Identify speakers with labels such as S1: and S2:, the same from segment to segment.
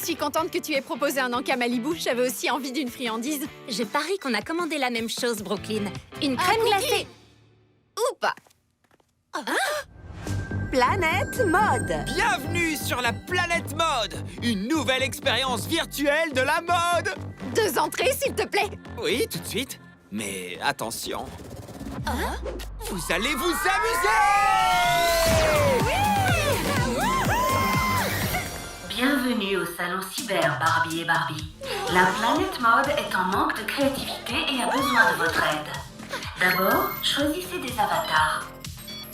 S1: suis contente que tu aies proposé un encas Malibu. J'avais aussi envie d'une friandise.
S2: Je parie qu'on a commandé la même chose, Brooklyn. Une crème glacée.
S1: Ou pas.
S3: Planète Mode.
S4: Bienvenue sur la Planète Mode, une nouvelle expérience virtuelle de la mode.
S1: 2 entrées, s'il te plaît.
S4: Oui, tout de suite. Mais attention. Vous allez vous amuser!
S5: Bienvenue au salon cyber, Barbie et Barbie. La planète mode est en manque de créativité et a besoin de votre aide. D'abord, choisissez des avatars.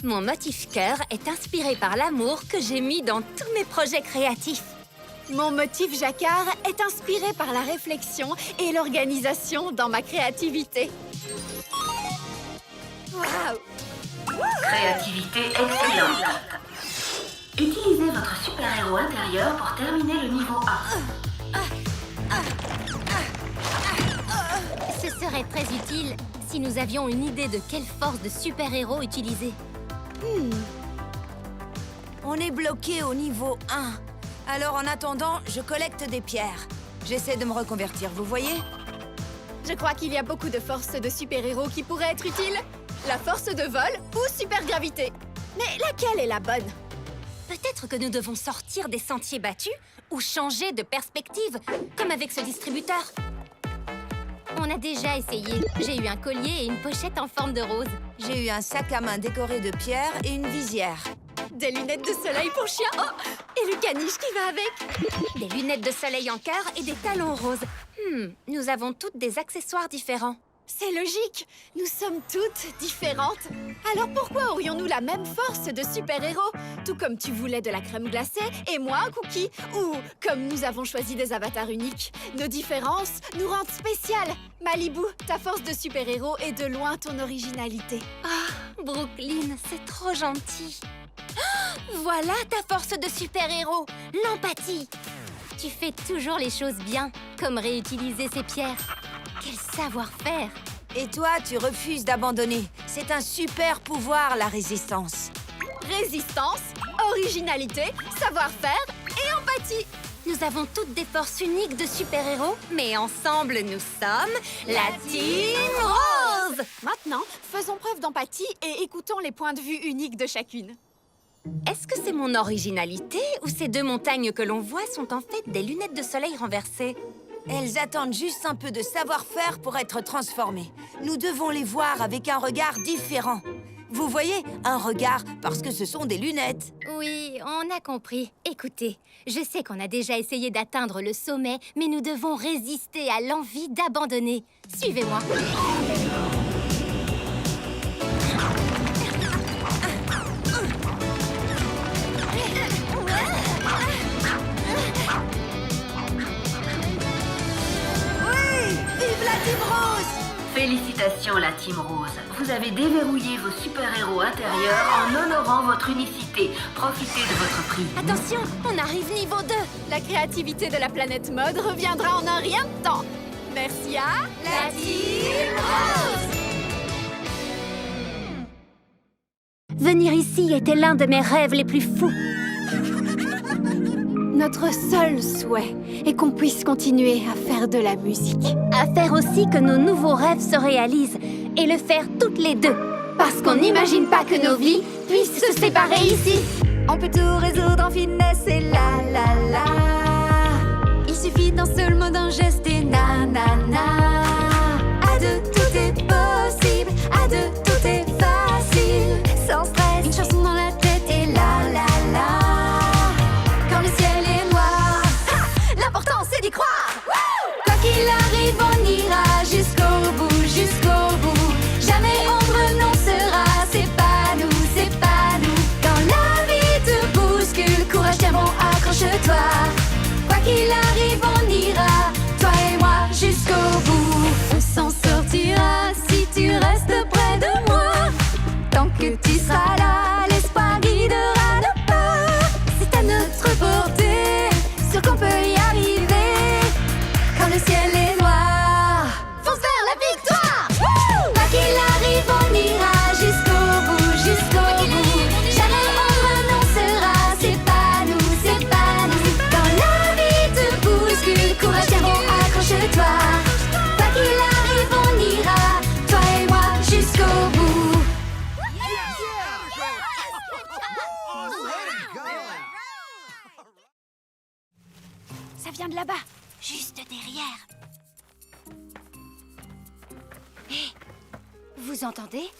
S2: Mon motif cœur est inspiré par l'amour que j'ai mis dans tous mes projets créatifs.
S1: Mon motif jacquard est inspiré par la réflexion et l'organisation dans ma créativité. Waouh!
S5: Créativité excellente. Utilisez votre super-héros intérieur pour terminer le niveau 1.
S2: Ce serait très utile si nous avions une idée de quelle force de super-héros utiliser.
S3: On est bloqué au niveau 1. Alors en attendant, je collecte des pierres. J'essaie de me reconvertir, vous voyez?
S1: Je crois qu'il y a beaucoup de forces de super-héros qui pourraient être utiles. La force de vol ou super-gravité. Mais laquelle est la bonne?
S2: Peut-être que nous devons sortir des sentiers battus ou changer de perspective, comme avec ce distributeur. On a déjà essayé. J'ai eu un collier et une pochette en forme de rose.
S3: J'ai eu un sac à main décoré de pierres et une visière.
S1: Des lunettes de soleil pour chien. Oh, et le caniche qui va avec.
S2: Des lunettes de soleil en cœur et des talons roses. Nous avons toutes des accessoires différents.
S1: C'est logique. Nous sommes toutes différentes. Alors pourquoi aurions-nous la même force de super-héros? Tout comme tu voulais de la crème glacée et moi un cookie. Ou comme nous avons choisi des avatars uniques. Nos différences nous rendent spéciales. Malibu, ta force de super-héros est de loin ton originalité.
S2: Brooklyn, c'est trop gentil. Voilà ta force de super-héros, l'empathie. Tu fais toujours les choses bien, comme réutiliser ces pierres. Quel savoir-faire!
S3: Et toi, tu refuses d'abandonner. C'est un super pouvoir, la résistance.
S1: Résistance, originalité, savoir-faire et empathie.
S2: Nous avons toutes des forces uniques de super-héros, mais ensemble, nous sommes la Team Rose!
S1: Maintenant, faisons preuve d'empathie et écoutons les points de vue uniques de chacune.
S2: Est-ce que c'est mon originalité ou ces 2 montagnes que l'on voit sont en fait des lunettes de soleil renversées?
S3: Elles attendent juste un peu de savoir-faire pour être transformées. Nous devons les voir avec un regard différent. Vous voyez, un regard parce que ce sont des lunettes.
S2: Oui, on a compris. Écoutez, je sais qu'on a déjà essayé d'atteindre le sommet, mais nous devons résister à l'envie d'abandonner. Suivez-moi.
S3: Vive la Team Rose!
S5: Félicitations la Team Rose. Vous avez déverrouillé vos super-héros intérieurs en honorant votre unicité. Profitez de votre prix.
S2: Attention, on arrive niveau 2.
S1: La créativité de la planète mode reviendra en un rien de temps. Merci à la Team Rose!
S2: Venir ici était l'un de mes rêves les plus fous.
S1: Notre seul souhait est qu'on puisse continuer à faire de la musique.
S2: À faire aussi que nos nouveaux rêves se réalisent et le faire toutes les 2.
S1: Parce qu'on n'imagine pas que nos vies puissent se séparer ici.
S3: On peut tout résoudre en finesse et la la la.
S1: Il suffit d'un seul mot, d'un geste et na na na. À 2, tout est possible. À 2, tout est facile. Sans stress, une chanson dans la tête et la la la. Quand le ciel est noir, l'important c'est d'y croire. Quoi qu'il arrive, on ira jusqu'au bout, jusqu'au bout. Jamais on renoncera, c'est pas nous, c'est pas nous. Quand la vie te bouscule, courage, tiens bon, accroche-toi. Quoi qu'il arrive, on ira, toi et moi, jusqu'au bout. On s'en sortira si tu restes près de moi. Tant que tu seras là, l'espoir guidera nos pas. C'est à notre portée, sûr qu'on peut y arriver. Quand le ciel est noir, fonce vers la victoire. Quoi qu'il arrive, on ira jusqu'au bout, jusqu'au bout. Jamais on renoncera, c'est pas nous, c'est pas nous. Quand la vie te
S2: Ça vient de là-bas, juste derrière. Hé, vous entendez?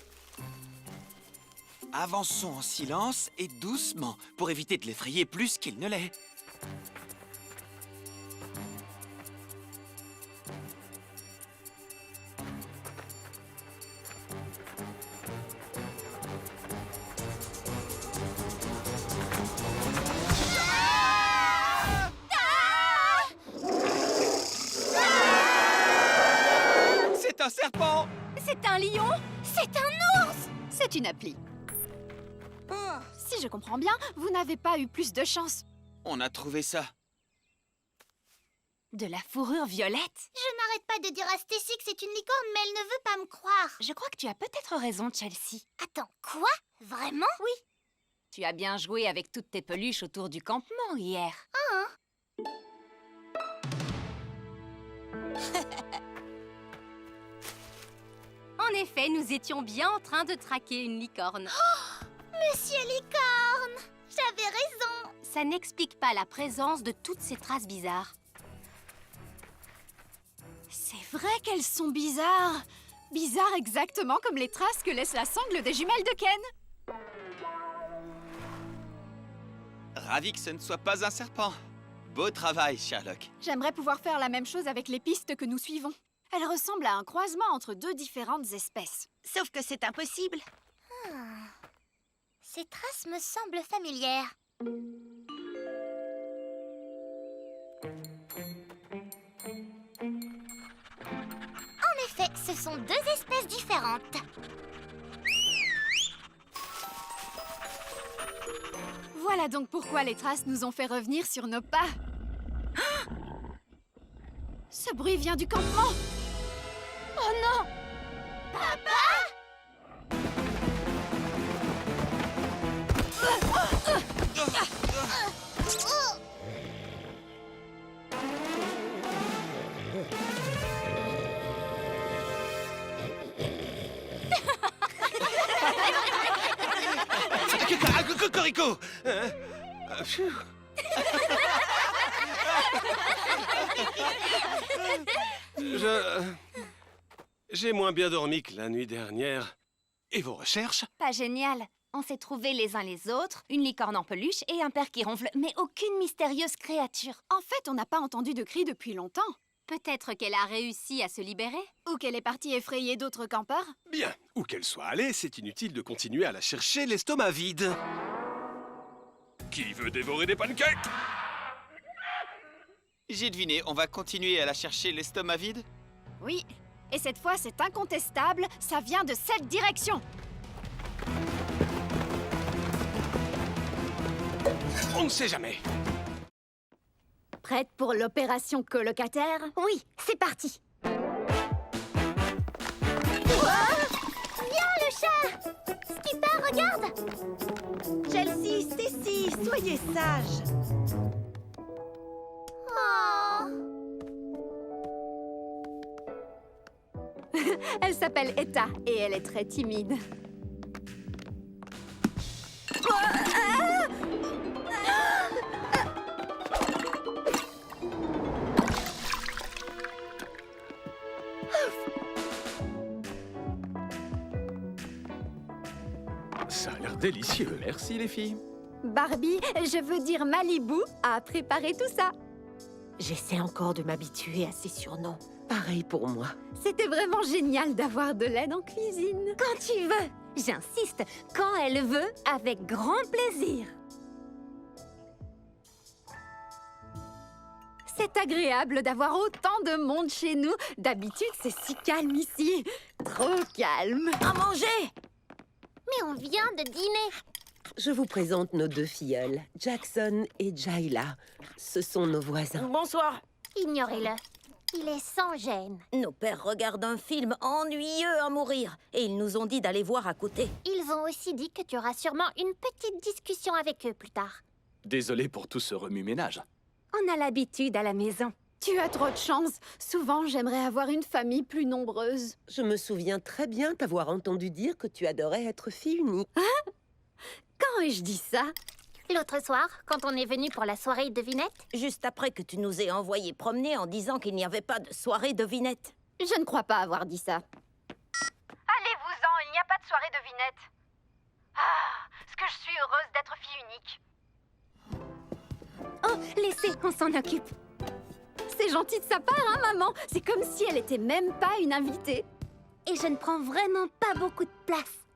S4: Avançons en silence et doucement pour éviter de l'effrayer plus qu'il ne l'est. C'est un serpent!
S2: C'est un lion? C'est un ours? C'est une appli. Si je comprends bien, vous n'avez pas eu plus de chance.
S4: On a trouvé ça.
S2: De la fourrure violette?
S6: Je n'arrête pas de dire à Stacy que c'est une licorne, mais elle ne veut pas me croire.
S2: Je crois que tu as peut-être raison, Chelsea.
S6: Attends, quoi? Vraiment? Oui.
S2: Tu as bien joué avec toutes tes peluches autour du campement hier. En effet, nous étions bien en train de traquer une licorne.
S6: Monsieur Licorne, j'avais raison.
S2: Ça n'explique pas la présence de toutes ces traces bizarres. C'est vrai qu'elles sont bizarres. Bizarres exactement comme les traces que laisse la sangle des jumelles de Ken.
S4: Ravi que ce ne soit pas un serpent. Beau travail, Sherlock.
S2: J'aimerais pouvoir faire la même chose avec les pistes que nous suivons. Elles ressemblent à un croisement entre deux différentes espèces.
S3: Sauf que c'est impossible.
S6: Ces traces me semblent familières. En effet, ce sont deux espèces différentes.
S2: Voilà donc pourquoi les traces nous ont fait revenir sur nos pas. Ah! Ce bruit vient du campement. Oh non!
S7: Cocorico! J'ai moins bien dormi que la nuit dernière. Et vos recherches?
S2: Pas génial. On s'est trouvés les uns les autres, une licorne en peluche et un père qui ronfle, mais aucune mystérieuse créature. En fait, on n'a pas entendu de cris depuis longtemps. Peut-être qu'elle a réussi à se libérer? Ou qu'elle est partie effrayer d'autres campeurs?
S7: Bien, où qu'elle soit allée, c'est inutile de continuer à la chercher l'estomac vide. Qui veut dévorer des pancakes?
S4: J'ai deviné, on va continuer à la chercher l'estomac vide?
S2: Oui. Et cette fois, c'est incontestable, ça vient de cette direction.
S7: On ne sait jamais.
S2: Prête pour l'opération colocataire?
S6: Oui, c'est parti. Viens, le chat! Skipper, regarde!
S3: Chelsea, Stacy, soyez sages.
S6: Oh.
S2: Elle s'appelle Etta et elle est très timide.
S7: Ça a l'air délicieux.
S4: Merci les filles.
S2: Barbie, je veux dire Malibu, a préparé tout ça.
S3: J'essaie encore de m'habituer à ces surnoms. Pareil pour moi.
S2: C'était vraiment génial d'avoir de l'aide en cuisine.
S1: Quand tu veux. J'insiste, quand elle veut, avec grand plaisir.
S2: C'est agréable d'avoir autant de monde chez nous. D'habitude, c'est si calme ici. Trop calme.
S3: À manger!
S6: Mais on vient de dîner.
S8: Je vous présente nos deux filleuls, Jackson et Jayla. Ce sont nos voisins.
S3: Bonsoir.
S6: Ignorez-le. Il est sans gêne.
S3: Nos pères regardent un film ennuyeux à mourir et ils nous ont dit d'aller voir à côté.
S6: Ils ont aussi dit que tu auras sûrement une petite discussion avec eux plus tard.
S4: Désolé pour tout ce remue-ménage.
S1: On a l'habitude à la maison.
S2: Tu as trop de chance. Souvent, j'aimerais avoir une famille plus nombreuse.
S8: Je me souviens très bien t'avoir entendu dire que tu adorais être fille unique.
S2: Quand ai-je dit ça?
S6: L'autre soir, quand on est venu pour la soirée devinette,
S9: Juste après que tu nous aies envoyé promener en disant qu'il n'y avait pas de soirée devinette.
S6: je ne crois pas avoir dit ça.
S10: Allez-vous-en, il n'y a pas de soirée devinette. Ah, ce que je suis heureuse d'être fille unique.
S2: Oh, laissez, on s'en occupe. C'est gentil de sa part, hein, maman? C'est comme si elle était même pas une invitée. Et je ne prends vraiment pas beaucoup de place.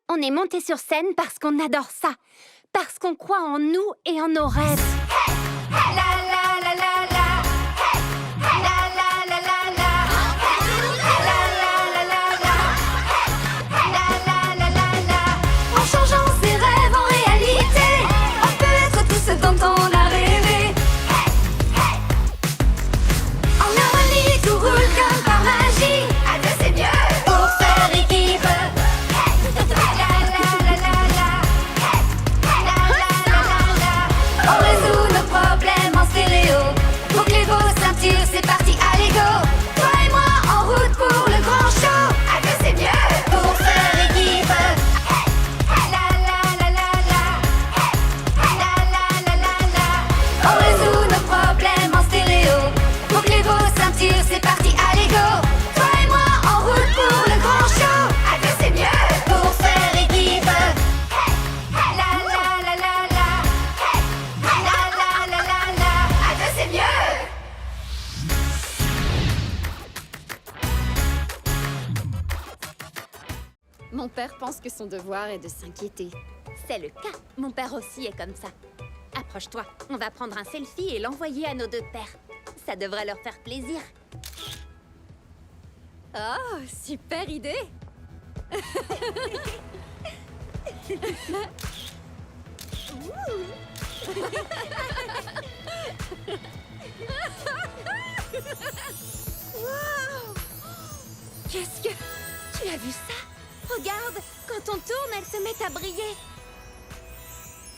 S2: On est monté sur scène parce qu'on adore ça. Parce qu'on croit en nous et en nos rêves.
S1: En changeant ses rêves en réalité, on peut être tout ce dont on a rêvé. En harmonie, tout roule comme par magie. À deux, c'est mieux pour faire équipe. On résout nos problèmes en stéréo. Bouclez vos ceintures, c'est parti, allez go. Toi et moi en route pour le grand show. À deux, c'est mieux pour faire équipe. On résout nos problèmes en stéréo. Bouclez vos ceintures, c'est parti, allez go. Toi et moi en route pour le grand show. À deux, c'est mieux pour faire équipe. À deux, c'est mieux.
S2: Mon père pense que son devoir est de s'inquiéter. C'est le cas. Mon père aussi est comme ça. Approche-toi. On va prendre un selfie et l'envoyer à nos deux pères. Ça devrait leur faire plaisir. Oh, super idée! Wow! Qu'est-ce que... Tu as vu ça? Regarde, quand on tourne, elles se mettent à briller.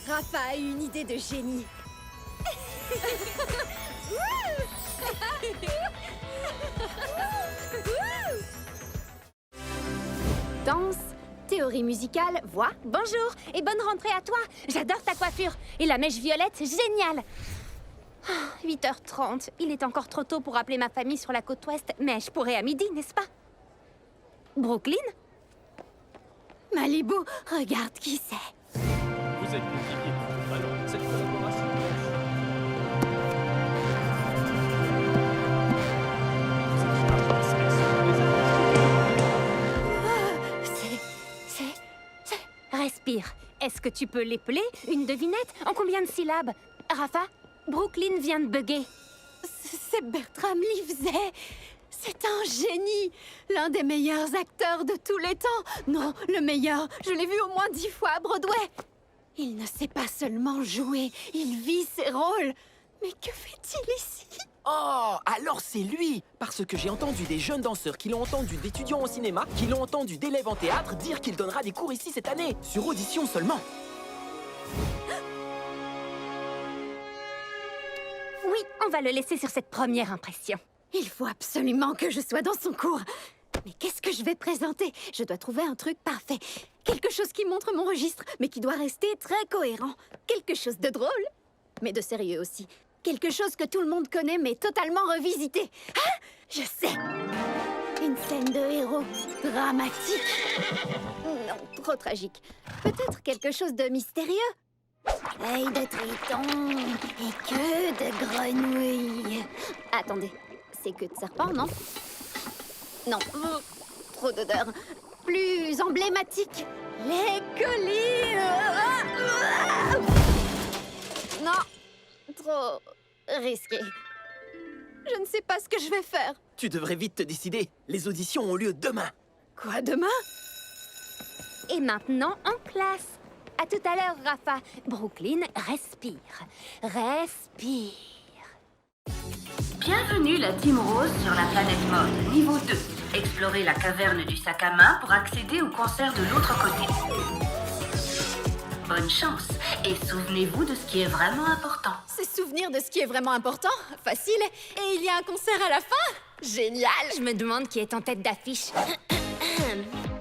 S2: Rafa a eu une idée de génie. Danse, théorie musicale, voix, bonjour et bonne rentrée à toi. J'adore ta coiffure et la mèche violette, génial. 8h30, il est encore trop tôt pour appeler ma famille sur la côte ouest, mais je pourrais à midi, n'est-ce pas? Brooklyn? Malibu, regarde qui c'est.
S7: Vous êtes multipliés. Alors, cette collaboration.
S2: Respire. Est-ce que tu peux l'épeler? Une devinette? En combien de syllabes? Rafa, Brooklyn vient de bugger. C'est Bertram Livesey. C'est un génie. L'un des meilleurs acteurs de tous les temps. Non, le meilleur. Je l'ai vu au moins 10 fois à Broadway. Il ne sait pas seulement jouer, il vit ses rôles. Mais que fait-il ici?
S11: Oh, alors c'est lui! Parce que j'ai entendu des jeunes danseurs qui l'ont entendu d'étudiants au cinéma, qui l'ont entendu d'élèves en théâtre dire qu'il donnera des cours ici cette année, sur audition seulement.
S2: Oui, on va le laisser sur cette première impression. Il faut absolument que je sois dans son cours. Mais qu'est-ce que je vais présenter? Je dois trouver un truc parfait. Quelque chose qui montre mon registre, mais qui doit rester très cohérent. Quelque chose de drôle, mais de sérieux aussi. Quelque chose que tout le monde connaît, mais totalement revisité. Ah! Je sais! Une scène de héros dramatique. Non, trop tragique. Peut-être quelque chose de mystérieux? Œil de triton et queue de grenouille. Attendez, c'est queue de serpent, non? Non, trop d'odeur. Plus emblématique, les collines. Non, trop risqué. Je ne sais pas ce que je vais faire.
S11: Tu devrais vite te décider. Les auditions ont lieu demain.
S2: Quoi, demain? Et maintenant, en classe. À tout à l'heure, Rafa. Brooklyn, respire. Respire.
S5: Bienvenue la Team Rose sur la planète Mode, niveau 2. Explorez la caverne du sac à main pour accéder au concert de l'autre côté. Bonne chance et souvenez-vous de ce qui est vraiment important.
S2: Se souvenir de ce qui est vraiment important? Facile. Et il y a un concert à la fin? Génial! Je me demande qui est en tête d'affiche.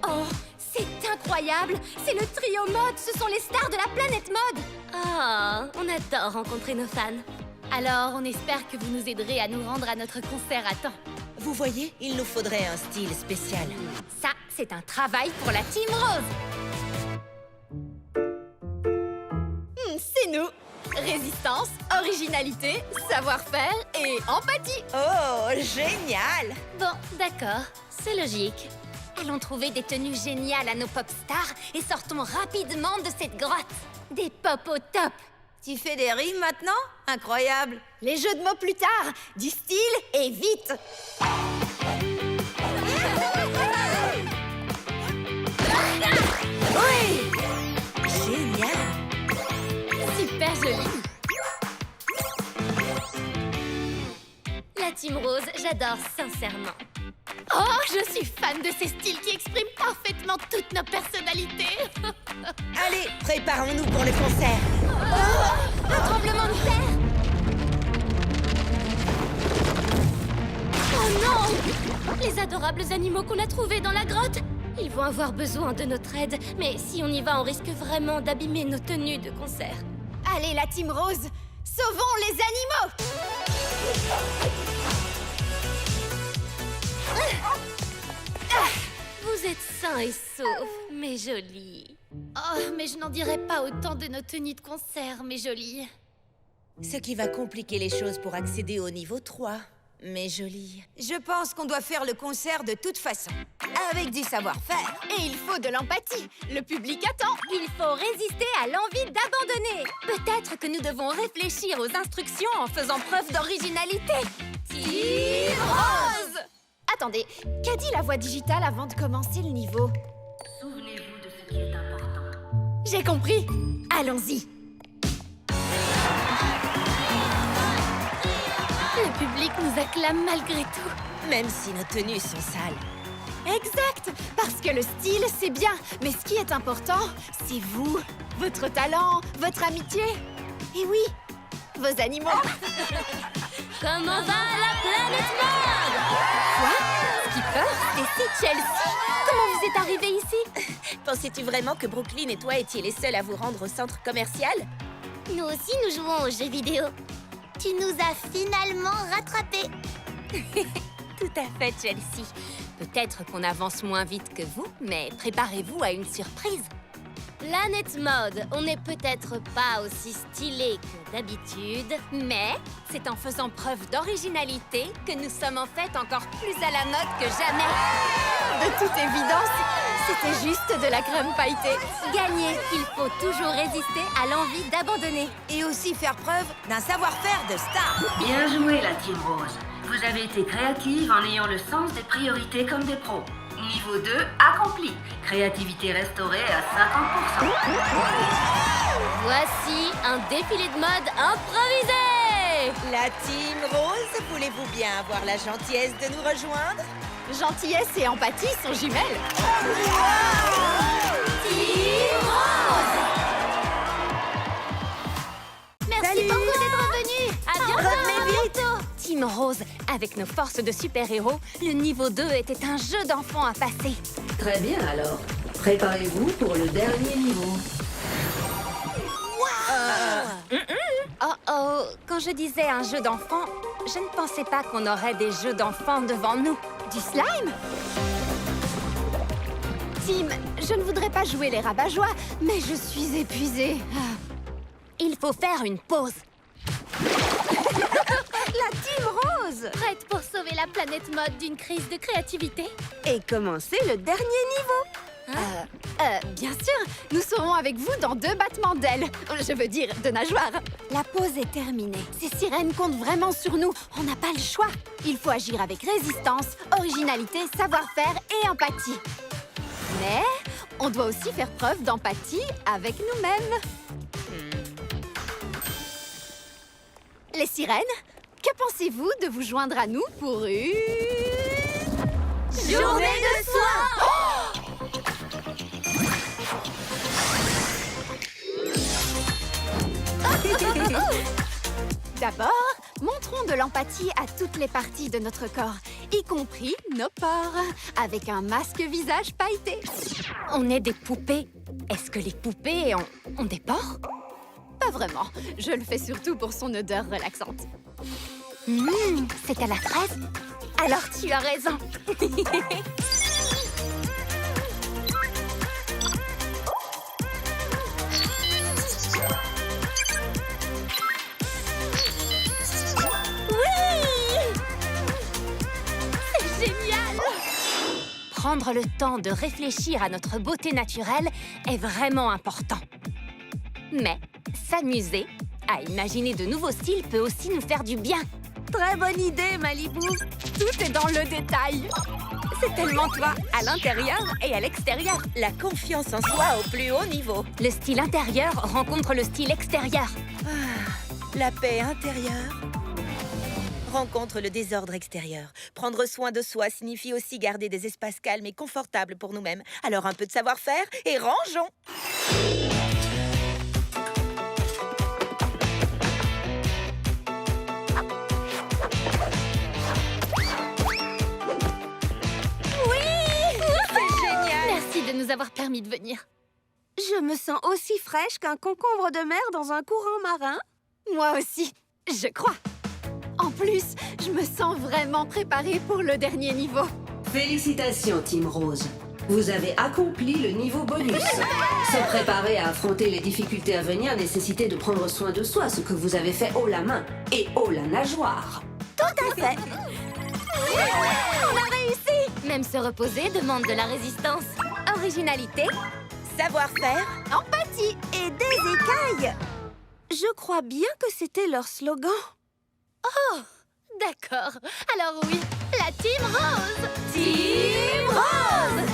S2: Oh, c'est incroyable! incroyable! C'est le trio mode, ce sont les stars de la planète mode! Oh, on adore rencontrer nos fans. Alors, on espère que vous nous aiderez à nous rendre à notre concert à temps.
S3: Vous voyez, il nous faudrait un style spécial.
S2: Ça, c'est un travail pour la Team Rose! C'est nous! Résistance, originalité, savoir-faire et empathie!
S3: Oh, génial!
S2: Bon, d'accord, c'est logique. Allons trouver des tenues géniales à nos pop stars et sortons rapidement de cette grotte. Des pop au top!
S3: Tu fais des rimes maintenant? Incroyable!
S2: Les jeux de mots plus tard! Du style et vite!
S3: Oui! Génial!
S2: Super joli! La Team Rose, j'adore sincèrement. Oh, je suis fan de ces styles qui expriment parfaitement toutes nos personnalités.
S3: Allez, préparons-nous pour le concert.
S2: Oh, un tremblement de terre! Oh non! Les adorables animaux qu'on a trouvés dans la grotte! Ils vont avoir besoin de notre aide, mais si on y va, on risque vraiment d'abîmer nos tenues de concert. Allez, la Team Rose, sauvons les animaux! Vous êtes sains et saufs, mes jolis. Oh, mais je n'en dirai pas autant de nos tenues de concert, mes jolis.
S3: Ce qui va compliquer les choses pour accéder au niveau 3, mes jolies. Je pense qu'on doit faire le concert de toute façon, avec du savoir-faire.
S2: Et il faut de l'empathie. Le public attend. Il faut résister à l'envie d'abandonner. Peut-être que nous devons réfléchir aux instructions en faisant preuve d'originalité. Team Rose! Attendez, qu'a dit la voix digitale avant de commencer le niveau?
S5: Souvenez-vous de ce qui est important.
S2: J'ai compris. Allons-y. Le public nous acclame malgré tout.
S3: Même si nos tenues sont sales.
S2: Exact. Parce que le style, c'est bien. Mais ce qui est important, c'est vous, votre talent, votre amitié. Et oui, vos animaux. Comment va la planète mode? Quoi? Skipper? C'est Chelsea? Comment vous êtes arrivés ici?
S3: Pensais-tu vraiment que Brooklyn et toi étiez les seuls à vous rendre au centre commercial?
S6: Nous aussi, nous jouons aux jeux vidéo. Tu nous as finalement rattrapés.
S2: Tout à fait, Chelsea. Peut-être qu'on avance moins vite que vous, mais préparez-vous à une surprise. Planète Mode, on n'est peut-être pas aussi stylé que d'habitude, mais c'est en faisant preuve d'originalité que nous sommes en fait encore plus à la mode que jamais. De toute évidence, c'était juste de la crème pailletée. Gagner, il faut toujours résister à l'envie d'abandonner.
S3: Et aussi faire preuve d'un savoir-faire de star.
S5: Bien joué, la Team Rose. Vous avez été créative en ayant le sens des priorités comme des pros. Niveau 2 accompli. Créativité restaurée à 50%.
S2: Voici un défilé de mode improvisé!
S3: La Team Rose, voulez-vous bien avoir la gentillesse de nous rejoindre?
S2: Gentillesse et empathie sont jumelles. Team Rose! Merci beaucoup d'être venus. À bientôt.
S3: Revenez vite.
S2: Team Rose, avec nos forces de super-héros, le niveau 2 était un jeu d'enfant à passer.
S12: Très bien alors. Préparez-vous pour le dernier niveau.
S2: Oh, quand je disais un jeu d'enfant, je ne pensais pas qu'on aurait des jeux d'enfants devant nous. Du slime? Tim, je ne voudrais pas jouer les rabat-joie, mais je suis épuisée. Il faut faire une pause. La Team Rose! Prête pour sauver la planète mode d'une crise de créativité?
S3: Et commencer le dernier niveau.
S2: Bien sûr, nous serons avec vous dans 2 battements d'ailes. Je veux dire, de nageoires. La pause est terminée. Ces sirènes comptent vraiment sur nous. On n'a pas le choix. Il faut agir avec résistance, originalité, savoir-faire et empathie. Mais on doit aussi faire preuve d'empathie avec nous-mêmes. Les sirènes, que pensez-vous de vous joindre à nous pour une... journée de soie? D'abord, montrons
S1: de l'empathie à toutes les parties de notre corps, y compris nos pores, avec un masque visage pailleté.
S2: On est des poupées. Est-ce que les poupées ont des pores?
S1: Pas vraiment. Je le fais surtout pour son odeur relaxante.
S2: C'est à la fraise? Alors tu as raison. Prendre le temps de réfléchir à notre beauté naturelle est vraiment important. Mais s'amuser à imaginer de nouveaux styles peut aussi nous faire du bien.
S1: Très bonne idée, Malibu. Tout est dans le détail. C'est tellement toi, à l'intérieur et à l'extérieur.
S9: La confiance en soi au plus haut niveau.
S2: Le style intérieur rencontre le style extérieur.
S9: La paix intérieure rencontre le désordre extérieur. Prendre soin de soi signifie aussi garder des espaces calmes et confortables pour nous-mêmes. Alors un peu de savoir-faire et rangeons.
S2: Merci de nous avoir permis de venir.
S1: Je me sens aussi fraîche qu'un concombre de mer dans un courant marin. Moi aussi, je crois. En plus, je me sens vraiment préparée pour le dernier niveau.
S12: Félicitations, Team Rose. Vous avez accompli le niveau bonus. Se préparer à affronter les difficultés à venir nécessitait de prendre soin de soi, ce que vous avez fait haut la main et haut la nageoire.
S1: Tout à fait. On a réussi.
S2: Même se reposer demande de la résistance.
S1: Originalité,
S9: Savoir-faire,
S1: empathie et des écailles. Je crois bien que c'était leur slogan.
S2: Oh, d'accord. Alors oui, la Team Rose.
S1: Team Rose!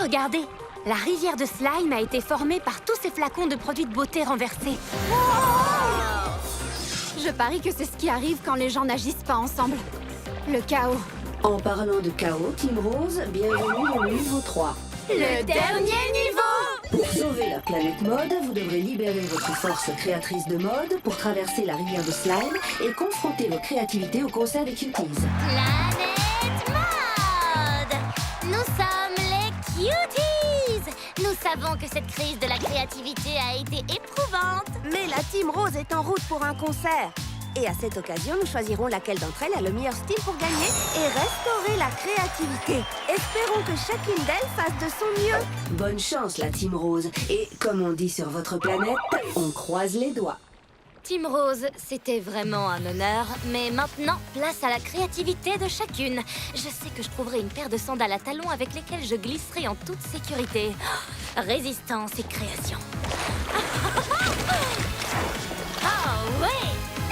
S2: Regardez, la rivière de slime a été formée par tous ces flacons de produits de beauté renversés.
S1: Je parie que c'est ce qui arrive quand les gens n'agissent pas ensemble. Le chaos.
S12: En parlant de chaos, Team Rose, bienvenue au niveau 3.
S1: Le dernier niveau!
S12: Pour sauver la planète mode, vous devrez libérer votre force créatrice de mode pour traverser la rivière de slime et confronter vos créativités au concert des Cuties.
S6: Planète Mode! Nous sommes les Cuties! Nous savons que cette crise de la créativité a été éprouvante.
S1: Mais la Team Rose est en route pour un concert. Et à cette occasion, nous choisirons laquelle d'entre elles a le meilleur style pour gagner et restaurer la créativité. Espérons que chacune d'elles fasse de son mieux.
S12: Bonne chance, la Team Rose. Et comme on dit sur votre planète, on croise les doigts.
S2: Team Rose, c'était vraiment un honneur, mais maintenant, place à la créativité de chacune. Je sais que je trouverai une paire de sandales à talons avec lesquelles je glisserai en toute sécurité. Résistance et création.
S6: Oh ouais!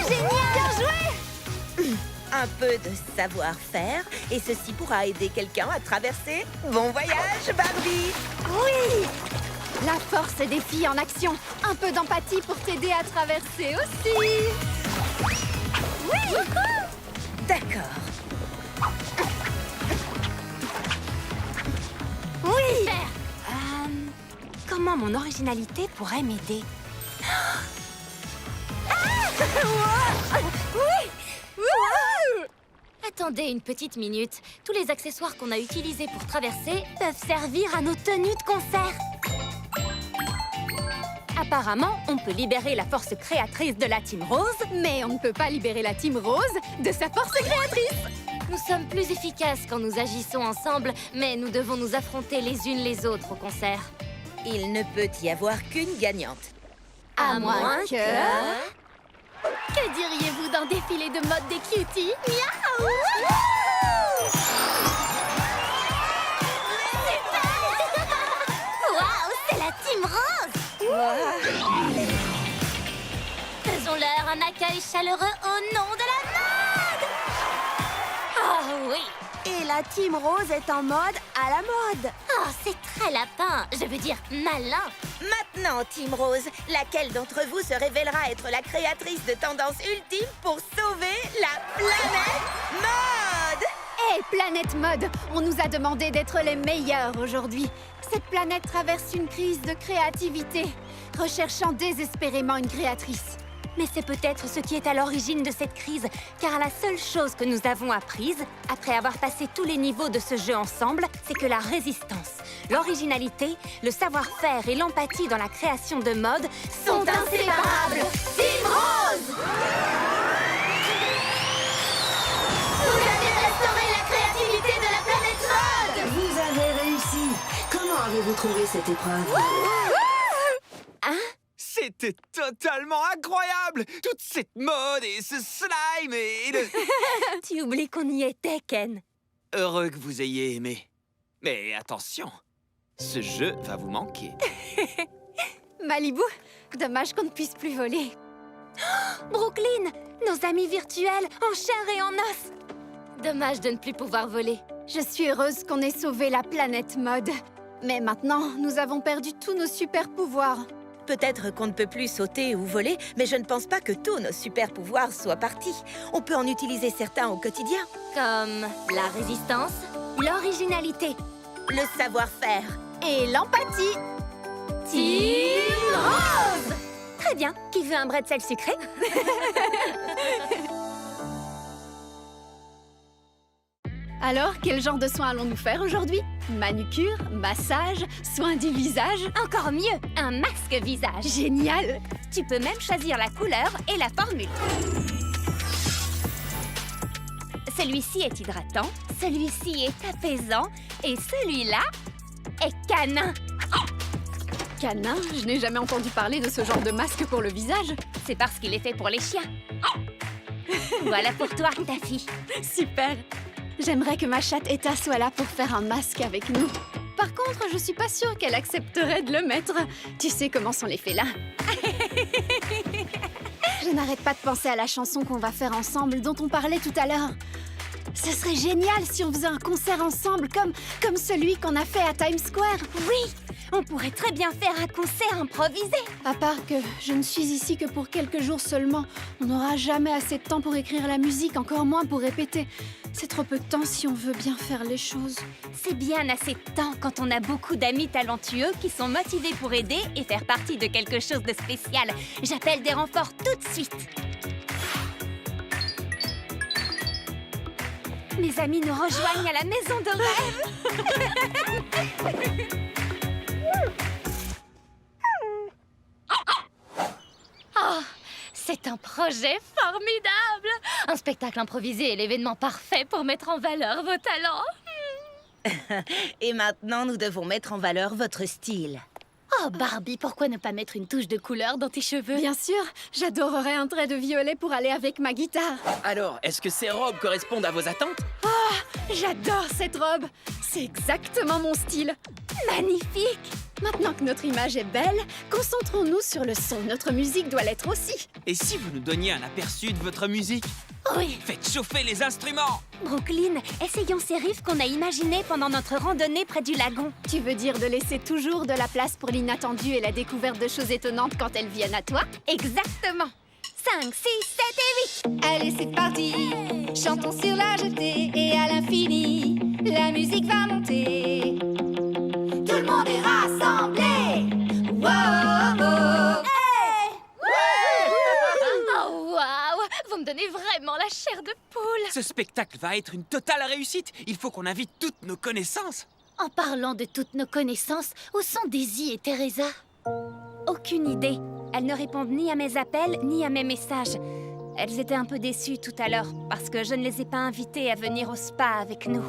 S1: Génial! Bien joué!
S9: un peu de savoir-faire et ceci pourra aider quelqu'un à traverser. Bon voyage, Barbie!
S1: Oui! La force des filles en action. Un peu d'empathie pour t'aider à traverser aussi. Oui!
S9: D'accord.
S2: Oui! Comment mon originalité pourrait m'aider?
S1: Oui!
S2: Attendez une petite minute. Tous les accessoires qu'on a utilisés pour traverser peuvent servir à nos tenues de concert. Apparemment, on peut libérer la force créatrice de la Team Rose,
S1: mais on ne peut pas libérer la Team Rose de sa force créatrice.
S2: Nous sommes plus efficaces quand nous agissons ensemble, mais nous devons nous affronter les unes les autres au concert.
S9: Il ne peut y avoir qu'une gagnante.
S1: À moins que...
S6: Que diriez-vous d'un défilé de mode des cuties? Miaou! Waouh, c'est la Team Rose! Faisons-leur un accueil chaleureux au nom de la mode!
S2: Oh oui!
S1: Et la Team Rose est en mode à la mode.
S6: Oh, c'est très lapin, je veux dire malin.
S9: Maintenant, Team Rose, laquelle d'entre vous se révélera être la créatrice de tendance ultime pour sauver la planète mode?
S1: Hé, Planète Mode! On nous a demandé d'être les meilleurs aujourd'hui. Cette planète traverse une crise de créativité, recherchant désespérément une créatrice.
S2: Mais c'est peut-être ce qui est à l'origine de cette crise, car la seule chose que nous avons apprise, après avoir passé tous les niveaux de ce jeu ensemble, c'est que la résistance, l'originalité, le savoir-faire et l'empathie dans la création de mode sont inséparables.
S1: Team Rose!
S6: Vous avez restauré la créativité de la planète mode!
S12: Vous avez réussi. Comment avez-vous trouvé cette épreuve?
S4: C'était totalement incroyable! Toute cette mode et ce slime et le...
S2: Tu oublies qu'on y était, Ken.
S4: Heureux que vous ayez aimé. Mais attention, ce jeu va vous manquer.
S1: Malibu, dommage qu'on ne puisse plus voler.
S2: Brooklyn, nos amis virtuels en chair et en os. Dommage de ne plus pouvoir voler.
S1: Je suis heureuse qu'on ait sauvé la planète Mode. Mais maintenant, nous avons perdu tous nos super pouvoirs.
S9: Peut-être qu'on ne peut plus sauter ou voler, mais je ne pense pas que tous nos super pouvoirs soient partis. On peut en utiliser certains au quotidien.
S2: Comme la résistance, l'originalité,
S9: Le savoir-faire.
S1: Et l'empathie.
S2: Team Rose. Très bien. Qui veut un bretzel sucré?
S1: Alors, quel genre de soins allons-nous faire aujourd'hui? Manucure, massage, soins du visage?
S2: Encore mieux, un masque visage.
S1: Génial!
S2: Tu peux même choisir la couleur et la formule. Celui-ci est hydratant, celui-ci est apaisant et celui-là est canin.
S1: Canin? Je n'ai jamais entendu parler de ce genre de masque pour le visage.
S2: C'est parce qu'il est fait pour les chiens. Voilà pour toi, ta fille.
S1: Super! J'aimerais que ma chatte Etta soit là pour faire un masque avec nous. Par contre, je suis pas sûre qu'elle accepterait de le mettre. Tu sais comment sont les félins. Je n'arrête pas de penser à la chanson qu'on va faire ensemble, dont on parlait tout à l'heure. Ce serait génial si on faisait un concert ensemble, comme celui qu'on a fait à Times Square.
S2: Oui, on pourrait très bien faire un concert improvisé.
S1: À part que je ne suis ici que pour quelques jours seulement. On n'aura jamais assez de temps pour écrire la musique, encore moins pour répéter. C'est trop peu de temps si on veut bien faire les choses.
S2: C'est bien assez de temps quand on a beaucoup d'amis talentueux qui sont motivés pour aider et faire partie de quelque chose de spécial. J'appelle des renforts tout de suite. Mes amis nous rejoignent à la maison de rêve. Oh, c'est un projet formidable! Un spectacle improvisé est l'événement parfait pour mettre en valeur vos talents.
S9: Et maintenant, nous devons mettre en valeur votre style.
S2: Oh, Barbie, pourquoi ne pas mettre une touche de couleur dans tes cheveux?
S1: Bien sûr, j'adorerais un trait de violet pour aller avec ma guitare.
S11: Alors, est-ce que ces robes correspondent à vos attentes?
S1: J'adore cette robe. C'est exactement mon style.
S2: Magnifique!
S1: Maintenant que notre image est belle, concentrons-nous sur le son. Notre musique doit l'être aussi.
S4: Et si vous nous donniez un aperçu de votre musique?
S2: Oui.
S4: Faites chauffer les instruments!
S2: Brooklyn, essayons ces riffs qu'on a imaginés pendant notre randonnée près du lagon.
S1: Tu veux dire de laisser toujours de la place pour l'inattendu et la découverte de choses étonnantes quand elles viennent à toi?
S2: Exactement. 5, 6, 7 et 8.
S1: Allez, c'est parti. Chantons sur la jetée et à l'infini. La musique va monter. Tout le monde est rassemblé. Wow, wow.
S2: Oh, waouh! Vous me donnez vraiment la chair de poule.
S4: Ce spectacle va être une totale réussite. Il faut qu'on invite toutes nos connaissances.
S2: En parlant de toutes nos connaissances, où sont Daisy et Teresa? Aucune idée. Elles ne répondent ni à mes appels, ni à mes messages. Elles étaient un peu déçues tout à l'heure, parce que je ne les ai pas invitées à venir au spa avec nous.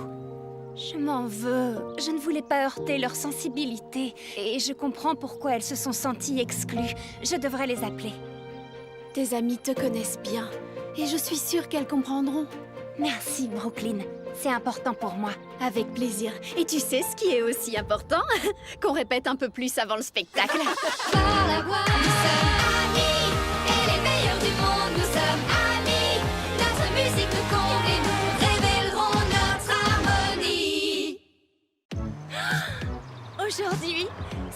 S2: Je m'en veux. Je ne voulais pas heurter leur sensibilité. Et je comprends pourquoi elles se sont senties exclues. Je devrais les appeler.
S1: Tes amies te connaissent bien. Et je suis sûre qu'elles comprendront.
S2: Merci, Brooklyn. C'est important pour moi.
S1: Avec plaisir. Et tu sais ce qui est aussi important? Qu'on répète un peu plus avant le spectacle. Par la voix, nous sommes amis. Et les meilleurs du monde, nous sommes amis. Notre musique nous comble et nous révélerons notre harmonie.
S2: Aujourd'hui,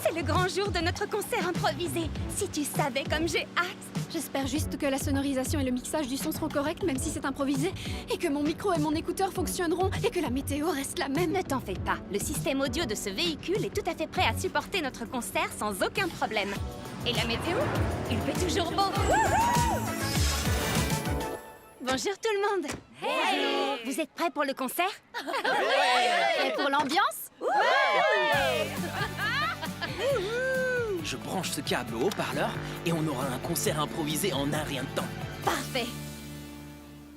S2: c'est le grand jour de notre concert improvisé. Si tu savais comme j'ai hâte.
S13: J'espère juste que la sonorisation et le mixage du son seront corrects, même si c'est improvisé, et que mon micro et mon écouteur fonctionneront, et que la météo reste la même.
S2: Ne t'en fais pas, le système audio de ce véhicule est tout à fait prêt à supporter notre concert sans aucun problème. Et la météo? Il fait toujours beau. Bonjour tout le monde. Hey! Vous êtes prêts pour le concert?
S13: Et pour l'ambiance?
S11: Je branche ce câble au haut-parleur et on aura un concert improvisé en un rien de temps.
S13: Parfait.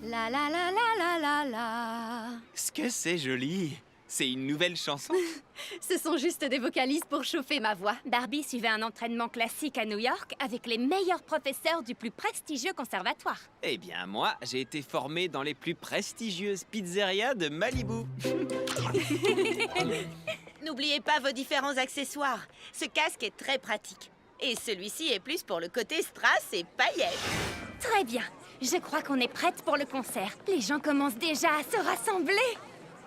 S13: La la la la la la la.
S4: Ce que c'est joli. C'est une nouvelle chanson.
S13: Ce sont juste des vocalises pour chauffer ma voix.
S2: Barbie suivait un entraînement classique à New York avec les meilleurs professeurs du plus prestigieux conservatoire.
S4: Eh bien, moi, j'ai été formé dans les plus prestigieuses pizzerias de Malibu.
S9: N'oubliez pas vos différents accessoires. Ce casque est très pratique. Et celui-ci est plus pour le côté strass et paillettes.
S2: Très bien. Je crois qu'on est prête pour le concert. Les gens commencent déjà à se rassembler.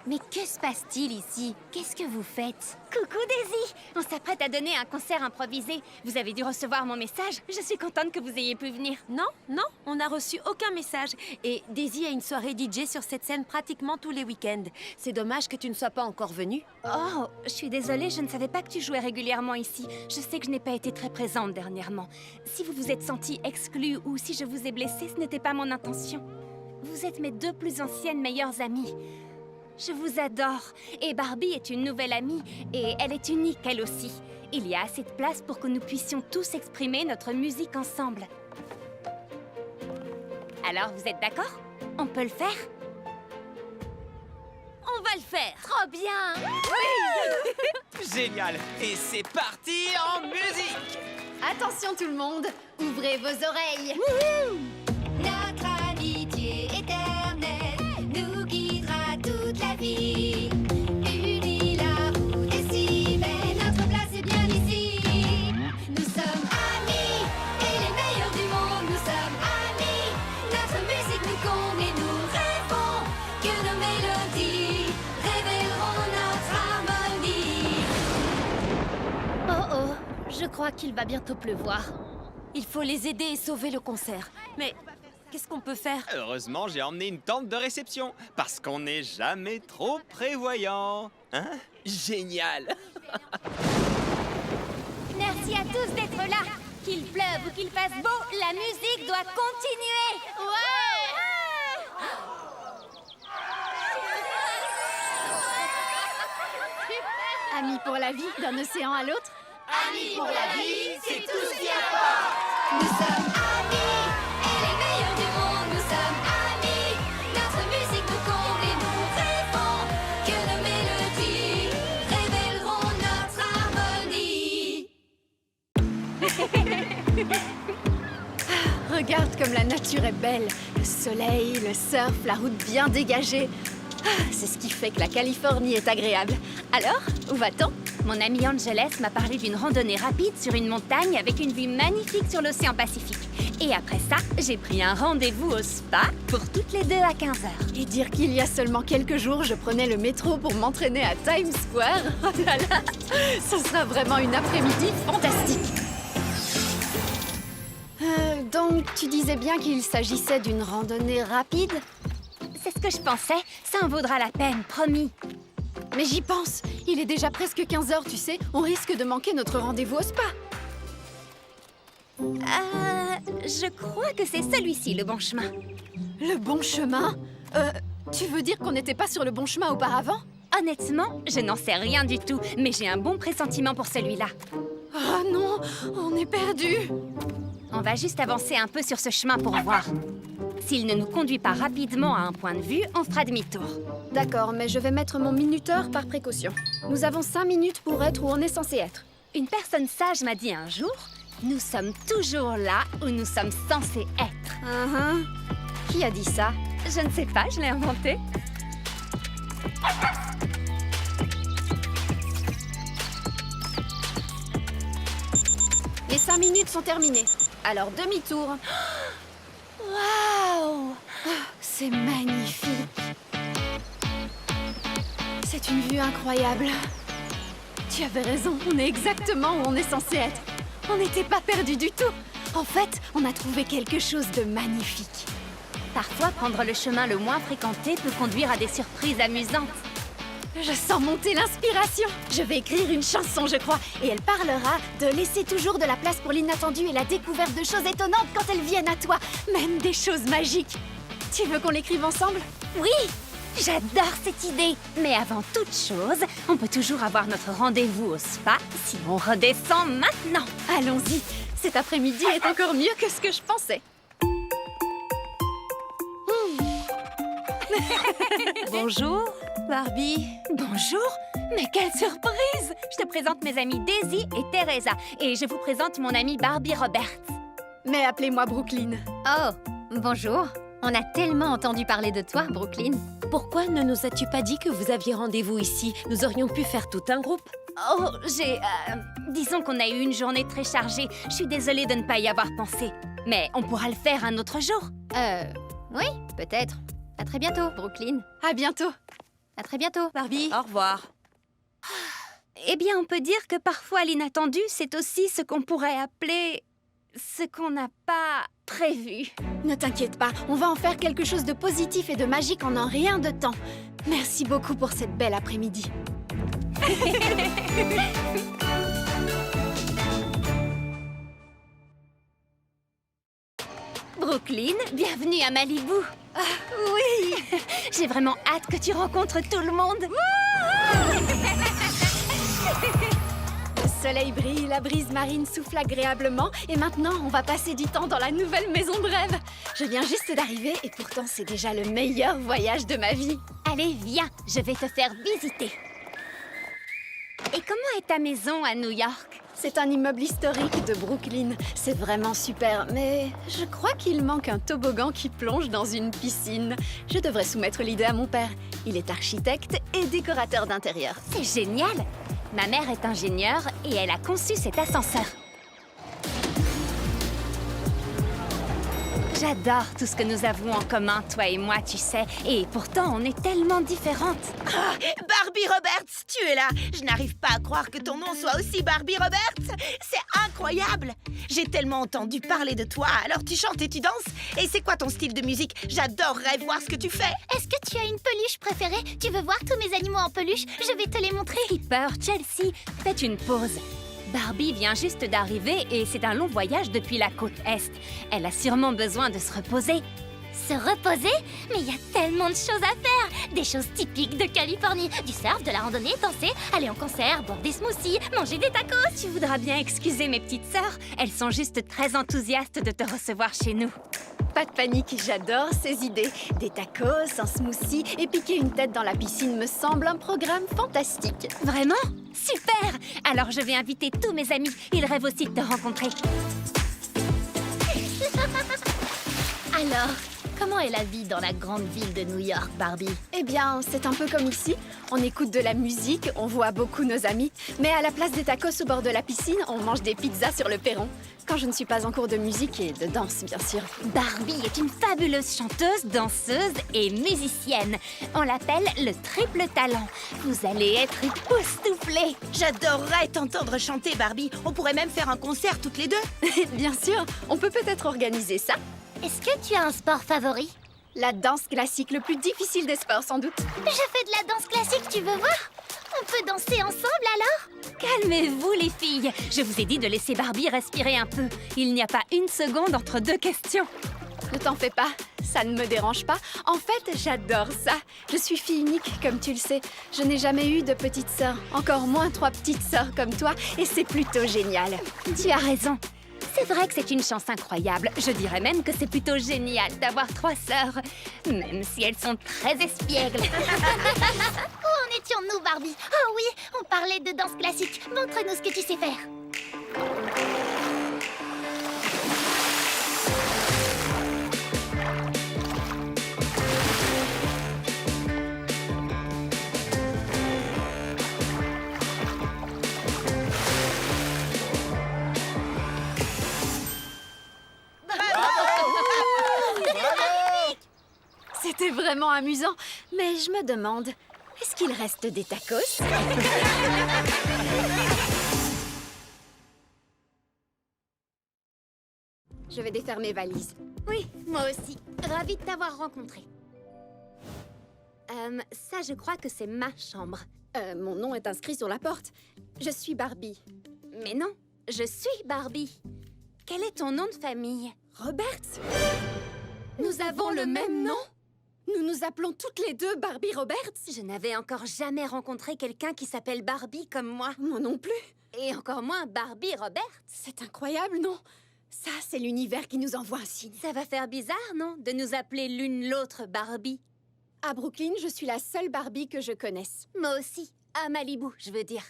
S2: Mais que se passe-t-il ici? Qu'est-ce que vous faites? Coucou Daisy! On s'apprête à donner un concert improvisé. Vous avez dû recevoir mon message. Je suis contente que vous ayez pu venir.
S3: Non, on n'a reçu aucun message. Et Daisy a une soirée DJ sur cette scène pratiquement tous les week-ends. C'est dommage que tu ne sois pas encore venue.
S2: Oh, je suis désolée, je ne savais pas que tu jouais régulièrement ici. Je sais que je n'ai pas été très présente dernièrement. Si vous vous êtes senti exclue ou si je vous ai blessée, ce n'était pas mon intention. Vous êtes mes deux plus anciennes meilleures amies. Je vous adore. Et Barbie est une nouvelle amie, et elle est unique, elle aussi. Il y a assez de place pour que nous puissions tous exprimer notre musique ensemble. Alors, vous êtes d'accord? On peut le faire? On va le faire! Trop bien!
S4: Génial. Et c'est parti en musique.
S13: Attention tout le monde, ouvrez vos oreilles.
S1: Notre amitié éternelle nous guidera toute la vie. Unis la route est si belle, notre place est bien ici. Nous sommes amis et les meilleurs du monde. Nous sommes amis, notre musique nous comble et nous rêvons que nos mélodies révéleront notre harmonie.
S2: Oh oh, je crois qu'il va bientôt pleuvoir.
S3: Il faut les aider et sauver le concert. Mais qu'est-ce qu'on peut faire?
S4: Heureusement, j'ai emmené une tente de réception. Parce qu'on n'est jamais trop prévoyant. Hein?
S11: Génial.
S2: Merci à tous d'être là. Qu'il pleuve ou qu'il fasse beau, la musique doit continuer. Ouais!
S13: Amis pour la vie, d'un océan à l'autre.
S1: Amis pour la vie, c'est tout ce qui importe. Nous sommes amis et les meilleurs du monde. Nous sommes amis, notre musique nous comble et nous rêvons que nos mélodies révéleront notre harmonie.
S13: Regarde comme la nature est belle. Le soleil, le surf, la route bien dégagée. C'est ce qui fait que la Californie est agréable. Alors, où va-t-on?
S2: Mon amie Angeles m'a parlé d'une randonnée rapide sur une montagne avec une vue magnifique sur l'océan Pacifique. Et après ça, j'ai pris un rendez-vous au spa pour toutes les deux à 15h.
S13: Et dire qu'il y a seulement quelques jours, je prenais le métro pour m'entraîner à Times Square. Oh là là, ce sera vraiment une après-midi fantastique. Donc, tu disais bien qu'il s'agissait d'une randonnée rapide?
S2: C'est ce que je pensais. Ça en vaudra la peine, promis.
S13: Mais j'y pense. Il est déjà presque 15h, tu sais. On risque de manquer notre rendez-vous au spa.
S2: Je crois que c'est celui-ci, le bon chemin.
S13: Le bon chemin? Tu veux dire qu'on n'était pas sur le bon chemin auparavant?
S2: Honnêtement, je n'en sais rien du tout, mais j'ai un bon pressentiment pour celui-là.
S13: Oh non, on est perdus.
S2: On va juste avancer un peu sur ce chemin pour voir. S'il ne nous conduit pas rapidement à un point de vue, on fera demi-tour.
S13: D'accord, mais je vais mettre mon minuteur par précaution. Nous avons 5 minutes pour être où on est censé être.
S2: Une personne sage m'a dit un jour, nous sommes toujours là où nous sommes censés être.
S13: Qui a dit ça?
S2: Je ne sais pas, je l'ai inventé.
S13: Les 5 minutes sont terminées. Alors demi-tour.
S2: Waouh!
S13: C'est magnifique. C'est une vue incroyable. Tu avais raison, on est exactement où on est censé être. On n'était pas perdus du tout. En fait, on a trouvé quelque chose de magnifique.
S2: Parfois, prendre le chemin le moins fréquenté peut conduire à des surprises amusantes.
S13: Je sens monter l'inspiration. Je vais écrire une chanson, je crois, et elle parlera de laisser toujours de la place pour l'inattendu et la découverte de choses étonnantes quand elles viennent à toi, même des choses magiques. Tu veux qu'on l'écrive ensemble?
S2: Oui, j'adore cette idée. Mais avant toute chose, on peut toujours avoir notre rendez-vous au spa si on redescend maintenant.
S13: Allons-y. Cet après-midi est encore mieux que ce que je pensais.
S2: Bonjour, Barbie. Bonjour. Mais quelle surprise! Je te présente mes amies Daisy et Teresa. Et je vous présente mon amie Barbie Roberts.
S13: Mais appelez-moi Brooklyn.
S2: Oh, bonjour. On a tellement entendu parler de toi, Brooklyn.
S8: Pourquoi ne nous as-tu pas dit que vous aviez rendez-vous ici? Nous aurions pu faire tout un groupe.
S2: Oh, disons qu'on a eu une journée très chargée. Je suis désolée de ne pas y avoir pensé. Mais on pourra le faire un autre jour. Oui, peut-être. À très bientôt, Brooklyn.
S13: À bientôt.
S2: À très bientôt, Barbie.
S3: Au revoir.
S2: Eh bien, on peut dire que parfois l'inattendu, c'est aussi ce qu'on pourrait appeler... ce qu'on n'a pas prévu.
S13: Ne t'inquiète pas, on va en faire quelque chose de positif et de magique en un rien de temps. Merci beaucoup pour cette belle après-midi.
S2: Brooklyn, bienvenue à Malibu.
S13: Ah, oui.
S2: J'ai vraiment hâte que tu rencontres tout le monde.
S13: Le soleil brille, la brise marine souffle agréablement et maintenant on va passer du temps dans la nouvelle maison de rêve. Je viens juste d'arriver et pourtant c'est déjà le meilleur voyage de ma vie.
S2: Allez, viens, je vais te faire visiter. Et comment est ta maison à New York?
S13: C'est un immeuble historique de Brooklyn. C'est vraiment super, mais je crois qu'il manque un toboggan qui plonge dans une piscine. Je devrais soumettre l'idée à mon père. Il est architecte et décorateur d'intérieur.
S2: C'est génial! Ma mère est ingénieure et elle a conçu cet ascenseur. J'adore tout ce que nous avons en commun, toi et moi, tu sais. Et pourtant, on est tellement différentes.
S3: Ah, Barbie Roberts, tu es là. Je n'arrive pas à croire que ton nom soit aussi Barbie Roberts. C'est incroyable. J'ai tellement entendu parler de toi. Alors tu chantes et tu danses. Et c'est quoi ton style de musique? J'adorerais voir ce que tu fais.
S6: Est-ce que tu as une peluche préférée? Tu veux voir tous mes animaux en peluche? Je vais te les montrer.
S2: Skipper, Chelsea, faites une pause. Barbie vient juste d'arriver et c'est un long voyage depuis la côte Est. Elle a sûrement besoin de se reposer.
S6: Se reposer? Mais il y a tellement de choses à faire! Des choses typiques de Californie. Du surf, de la randonnée, danser, aller en concert, boire des smoothies, manger des tacos.
S2: Tu voudras bien excuser mes petites sœurs. Elles sont juste très enthousiastes de te recevoir chez nous.
S13: Pas de panique, j'adore ces idées. Des tacos, un smoothie et piquer une tête dans la piscine me semble un programme fantastique.
S2: Vraiment? Super! Alors je vais inviter tous mes amis. Ils rêvent aussi de te rencontrer.
S6: Alors, comment est la vie dans la grande ville de New York, Barbie?
S13: Eh bien, c'est un peu comme ici. On écoute de la musique, on voit beaucoup nos amis. Mais à la place des tacos au bord de la piscine, on mange des pizzas sur le perron. Quand je ne suis pas en cours de musique et de danse, bien sûr.
S2: Barbie est une fabuleuse chanteuse, danseuse et musicienne. On l'appelle le triple talent. Vous allez être époustouflés.
S3: J'adorerais t'entendre chanter, Barbie. On pourrait même faire un concert toutes les deux.
S13: Bien sûr, on peut peut-être organiser ça.
S6: Est-ce que tu as un sport favori?
S13: La danse classique, le plus difficile des sports, sans doute.
S6: Je fais de la danse classique, tu veux voir? On peut danser ensemble, alors?
S2: Calmez-vous, les filles. Je vous ai dit de laisser Barbie respirer un peu. Il n'y a pas une seconde entre deux questions.
S13: Ne t'en fais pas, ça ne me dérange pas. En fait, j'adore ça. Je suis fille unique, comme tu le sais. Je n'ai jamais eu de petite sœur, encore moins 3 petites sœurs comme toi, et c'est plutôt génial.
S2: Tu as raison. C'est vrai que c'est une chance incroyable. Je dirais même que c'est plutôt génial d'avoir 3 sœurs, même si elles sont très espiègles.
S6: Où en étions-nous, Barbie? Oh oui, on parlait de danse classique. Montre-nous ce que tu sais faire.
S13: C'était vraiment amusant, mais je me demande, est-ce qu'il reste des tacos? je vais défaire mes valises.
S2: Oui, moi aussi. Ravie de t'avoir rencontré. Ça, je crois que c'est ma chambre.
S13: Mon nom est inscrit sur la porte. Je suis Barbie.
S2: Mais non, je suis Barbie. Quel est ton nom de famille?
S13: Roberts? Nous avons le même nom? Nous nous appelons toutes les deux Barbie Roberts?
S2: Je n'avais encore jamais rencontré quelqu'un qui s'appelle Barbie comme moi.
S13: Moi non plus.
S2: Et encore moins Barbie Roberts.
S13: C'est incroyable, non? Ça, c'est l'univers qui nous envoie un signe.
S2: Ça va faire bizarre, non? De nous appeler l'une l'autre Barbie.
S13: À Brooklyn, je suis la seule Barbie que je connaisse.
S2: Moi aussi. À Malibu, je veux dire.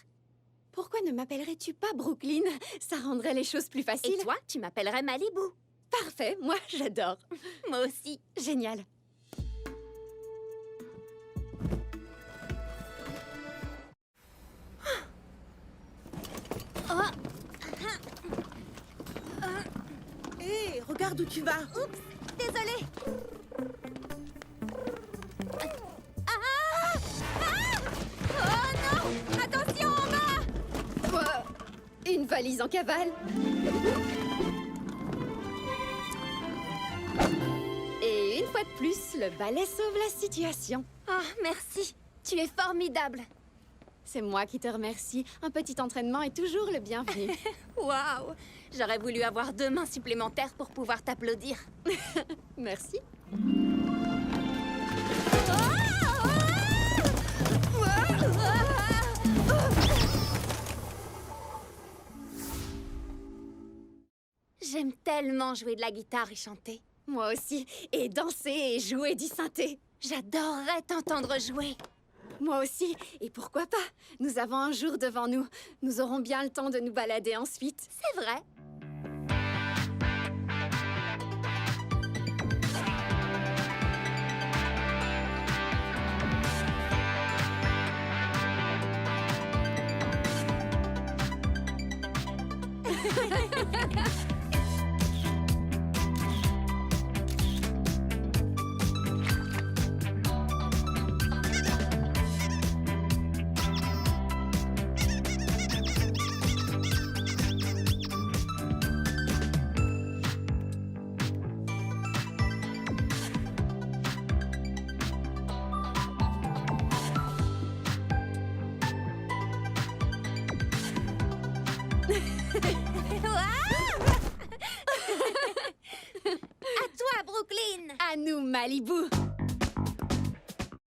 S13: Pourquoi ne m'appellerais-tu pas Brooklyn? Ça rendrait les choses plus faciles.
S2: Et toi, tu m'appellerais Malibu.
S13: Parfait, moi j'adore.
S2: Moi aussi.
S13: Génial.
S3: Hé, regarde où tu vas.
S2: Oups, désolée. Oh non! Attention en bas!
S13: Quoi? Une valise en cavale? Et une fois de plus, le balai sauve la situation.
S2: Oh, merci. Tu es formidable.
S13: C'est moi qui te remercie. Un petit entraînement est toujours le bienvenu.
S2: Waouh! J'aurais voulu avoir 2 mains supplémentaires pour pouvoir t'applaudir.
S13: Merci.
S2: J'aime tellement jouer de la guitare et chanter.
S13: Moi aussi. Et danser et jouer du synthé.
S2: J'adorerais t'entendre jouer.
S13: Moi aussi. Et pourquoi pas? Nous avons un jour devant nous. Nous aurons bien le temps de nous balader ensuite.
S2: C'est vrai.
S13: À nous, Malibu.